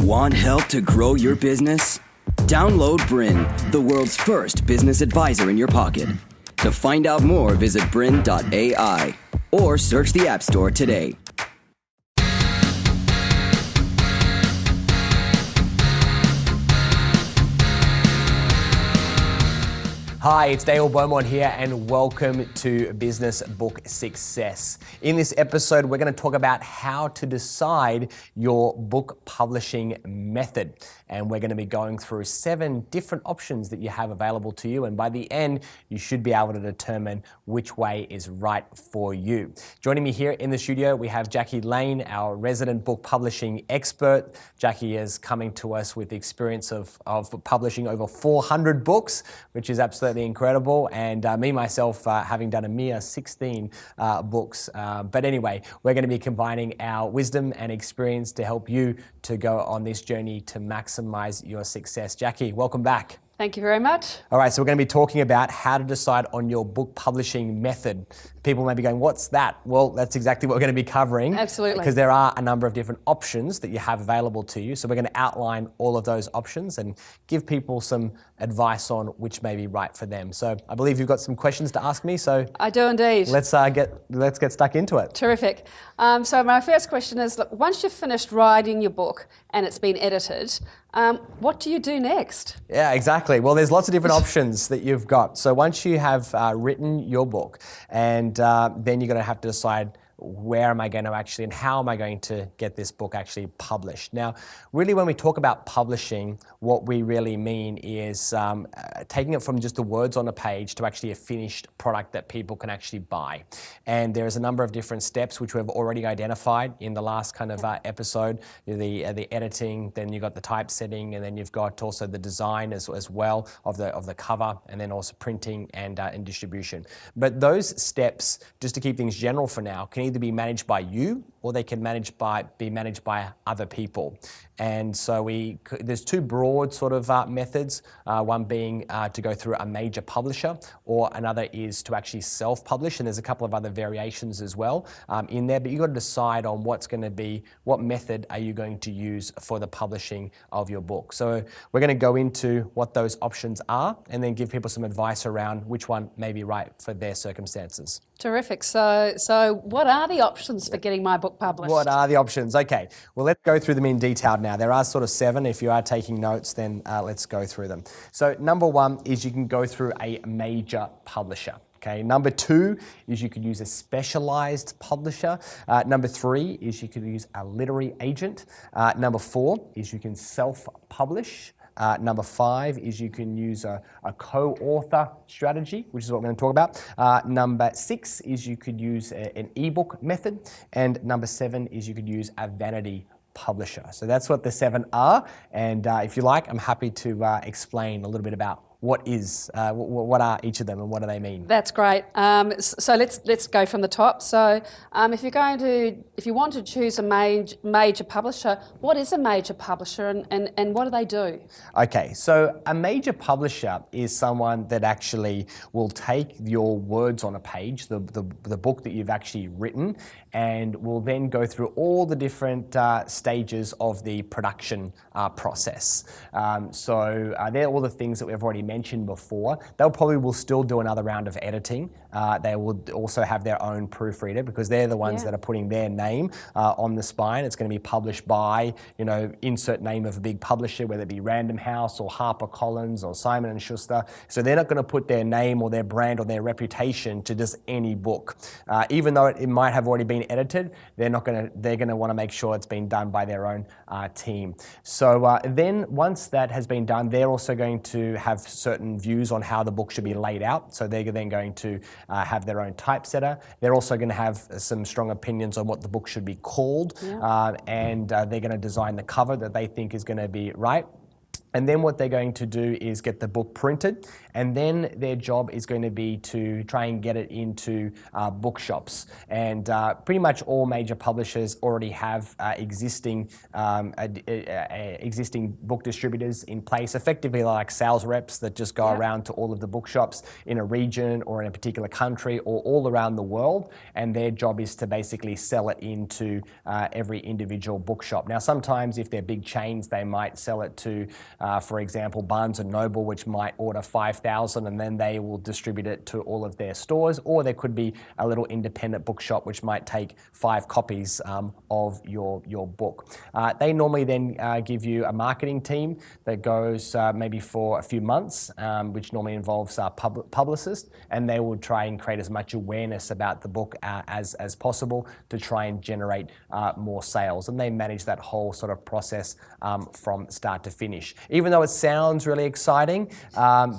Want help to grow your business? Download BRiN, the world's first business advisor in your pocket. To find out more, visit BRiN.ai or search the App Store today. Hi, it's Beaumont here and welcome to Business Book Success. In this episode, we're going to talk about how to decide your book publishing method. And we're going to be going through 7 different options that you have available to you. And by the end, you should be able to determine which way is right for you. Joining me here in the studio, we have Jaqui Lane, our resident book publishing expert. Jaqui is coming to us with the experience of publishing over 400 books, which is absolutely incredible, and me myself having done a mere 16 books. But anyway, we're going to be combining our wisdom and experience to help you to go on this journey to maximize your success. Jaqui, welcome back. Thank you very much. All right, so we're going to be talking about how to decide on your book publishing method. People may be going, what's that? Well, that's exactly what we're going to be covering. Absolutely. Because there are a number of different options that you have available to you. So we're going to outline all of those options and give people some advice on which may be right for them. So I believe you've got some questions to ask me. So I do indeed. Let's get stuck into it. Terrific. So my first question is, look, once you've finished writing your book and it's been edited, what do you do next? Yeah, exactly. Well, there's lots of different options that you've got. So once you have written your book, and then you're going to have to decide where am I going to actually and how am I going to get this book actually published. Now, really when we talk about publishing, what we really mean is taking it from just the words on a page to actually a finished product that people can actually buy. And there's a number of different steps which we've already identified in the last kind of episode. The editing, then you've got the typesetting, and then you've got also the design as well of the cover, and then also printing and distribution. But those steps, just to keep things general for now, can either be managed by you or they can be managed by other people. And so there's 2 broad sort of methods, one being to go through a major publisher, or another is to actually self-publish, and there's a couple of other variations as well in there, but you've got to decide on what method are you going to use for the publishing of your book. So we're going to go into what those options are and then give people some advice around which one may be right for their circumstances. Terrific. So what are the options for getting my book published? What are the options? Okay, well, let's go through them in detail now. There are sort of 7. If you are taking notes, then let's go through them. So number 1 is you can go through a major publisher. Okay. Number 2 is you could use a specialized publisher. Number 3 is you could use a literary agent. Number 4 is you can self-publish. Number 5 is you can use a co-author strategy, which is what we're going to talk about. Number 6 is you could use an ebook method. And number 7 is you could use a vanity publisher. So that's what the 7 are. And if you like, I'm happy to explain a little bit about what are each of them and what do they mean? That's great. So let's go from the top. So if you want to choose a major publisher, what is a major publisher and what do they do? Okay, so a major publisher is someone that actually will take your words on a page, the book that you've actually written, and will then go through all the different stages of the production process. So they're all the things that we've already mentioned before. They'll probably will still do another round of editing. They will also have their own proofreader because they're the ones that are putting their name on the spine. It's going to be published by, insert name of a big publisher, whether it be Random House or HarperCollins or Simon & Schuster. So they're not going to put their name or their brand or their reputation to just any book. Even though it might have already been edited, they're going to want to make sure it's been done by their own team. So then once that has been done, they're also going to have certain views on how the book should be laid out. So they're then going to have their own typesetter. They're also going to have some strong opinions on what the book should be called, and they're going to design the cover that they think is going to be right. And then what they're going to do is get the book printed, and then their job is going to be to try and get it into bookshops. And pretty much all major publishers already have existing book distributors in place, effectively like sales reps that just go around to all of the bookshops in a region or in a particular country or all around the world. And their job is to basically sell it into every individual bookshop. Now, sometimes if they're big chains, they might sell it to for example, Barnes & Noble, which might order 5,000 and then they will distribute it to all of their stores. Or there could be a little independent bookshop which might take 5 copies of your book. They normally then give you a marketing team that goes maybe for a few months, which normally involves publicists, and they will try and create as much awareness about the book as possible to try and generate more sales. And they manage that whole sort of process from start to finish. Even though it sounds really exciting,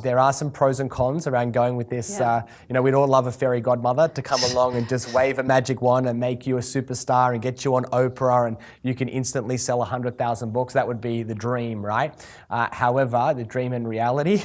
there are some pros and cons around going with this. We'd all love a fairy godmother to come along and just wave a magic wand and make you a superstar and get you on Oprah and you can instantly sell 100,000 books. That would be the dream, right? However, the dream and reality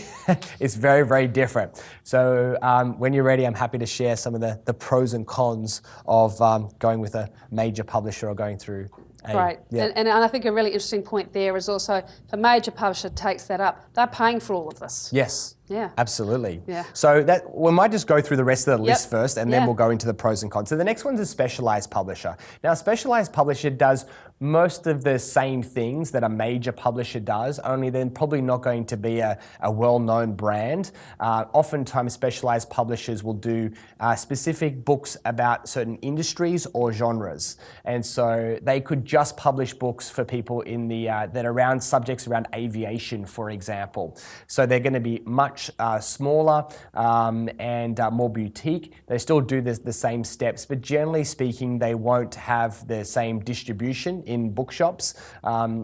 is very, very different. So when you're ready, I'm happy to share some of the pros and cons of going with a major publisher or going through Great. And I think a really interesting point there is also, if a major publisher takes that up, they're paying for all of this. Yes. Yeah. Absolutely. Yeah. So we might just go through the rest of the list first, and then we'll go into the pros and cons. So the next one's a specialized publisher. Now, a specialized publisher does most of the same things that a major publisher does, only they're probably not going to be a well-known brand. Oftentimes, specialized publishers will do specific books about certain industries or genres. And so they could just publish books for people in the that are around subjects around aviation, for example. So they're going to be much smaller and more boutique. They still do the same steps, but generally speaking, they won't have the same distribution in bookshops.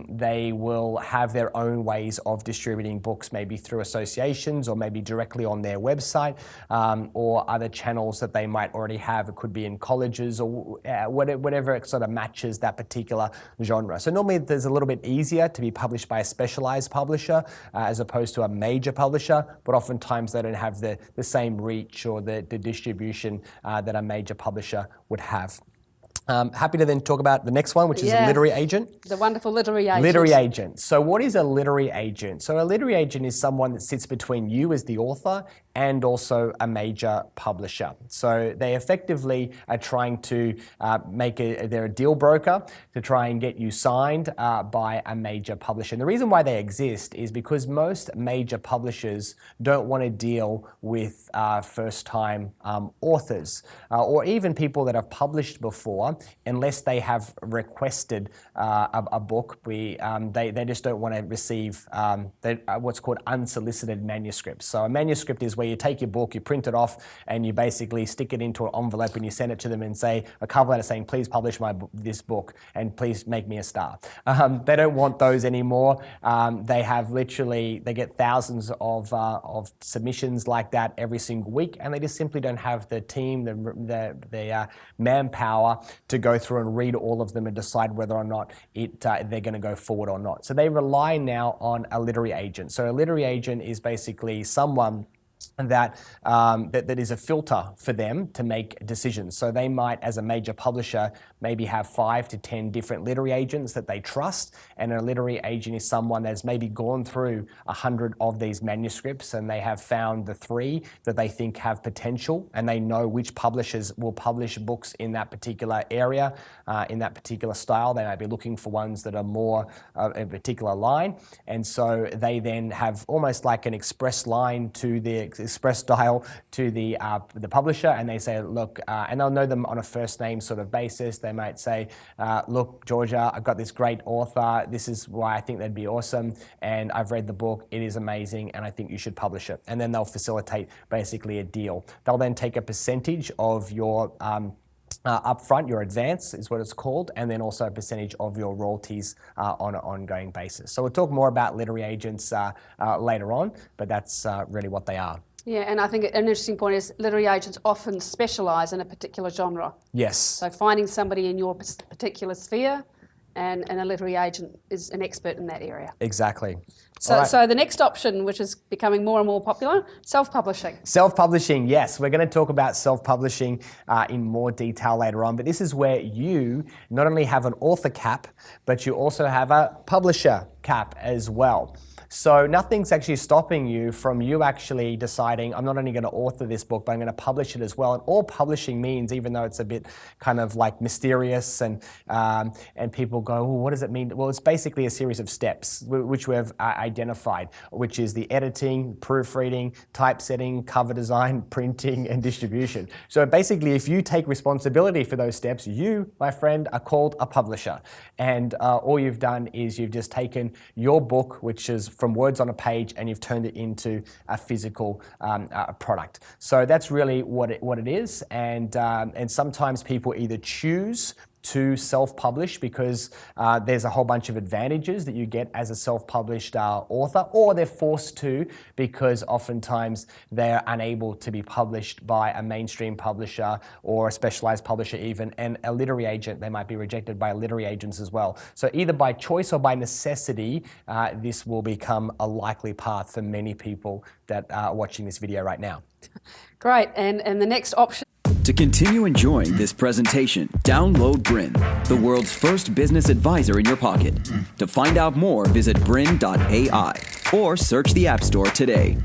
They will have their own ways of distributing books, maybe through associations or maybe directly on their website or other channels that they might already have. It could be in colleges or whatever it sort of matches that particular genre. So normally there's a little bit easier to be published by a specialized publisher as opposed to a major publisher, but oftentimes they don't have the same reach or the distribution that a major publisher would have. Happy to then talk about the next one, which is a literary agent. The wonderful literary agent. Literary agent. So what is a literary agent? So a literary agent is someone that sits between you as the author and also a major publisher. So they effectively are trying to they're a deal broker to try and get you signed by a major publisher. And the reason why they exist is because most major publishers don't want to deal with first-time authors or even people that have published before unless they have requested a book. They just don't want to receive what's called unsolicited manuscripts. So a manuscript is where you take your book, you print it off, and you basically stick it into an envelope and you send it to them and say a cover letter saying, please publish this book and please make me a star. They don't want those anymore. They get thousands of submissions like that every single week, and they just simply don't have the team, the manpower to go through and read all of them and decide whether or not they're going to go forward or not. So they rely now on a literary agent. So a literary agent is basically someone that is a filter for them to make decisions. So they might, as a major publisher, maybe have 5 to 10 different literary agents that they trust, and a literary agent is someone that's maybe gone through 100 of these manuscripts and they have found the 3 that they think have potential, and they know which publishers will publish books in that particular area, in that particular style. They might be looking for ones that are more a particular line, and so they then have almost like an express line to the express dial to the publisher, and they say, look, and they'll know them on a first name sort of basis. They might say, look, Georgia, I've got this great author. This is why I think they'd be awesome, and I've read the book. It is amazing, and I think you should publish it. And then they'll facilitate basically a deal. They'll then take a percentage of your upfront, your advance is what it's called, and then also a percentage of your royalties on an ongoing basis. So we'll talk more about literary agents later on, but that's really what they are. Yeah, and I think an interesting point is literary agents often specialise in a particular genre. Yes. So finding somebody in your particular sphere and a literary agent is an expert in that area. Exactly. So, All right. so the next option, which is becoming more and more popular, self-publishing. Self-publishing, yes. We're going to talk about self-publishing in more detail later on, but this is where you not only have an author cap, but you also have a publisher cap as well. So nothing's actually stopping you from you actually deciding, I'm not only going to author this book, but I'm going to publish it as well. And all publishing means, even though it's a bit kind of like mysterious and people go, well, what does it mean? Well, it's basically a series of steps which we've identified, which is the editing, proofreading, typesetting, cover design, printing, and distribution. So basically, if you take responsibility for those steps, you, my friend, are called a publisher. And all you've done is you've just taken your book, which is from words on a page, and you've turned it into a physical product. So that's really what it is. And sometimes people either choose to self-publish because there's a whole bunch of advantages that you get as a self-published author, or they're forced to because oftentimes they're unable to be published by a mainstream publisher or a specialized publisher even, and a literary agent, they might be rejected by literary agents as well. So either by choice or by necessity, this will become a likely path for many people that are watching this video right now. Great, and the next option. To continue enjoying this presentation, download BRiN, the world's first business advisor in your pocket. To find out more, visit BRiN.ai or search the App Store today.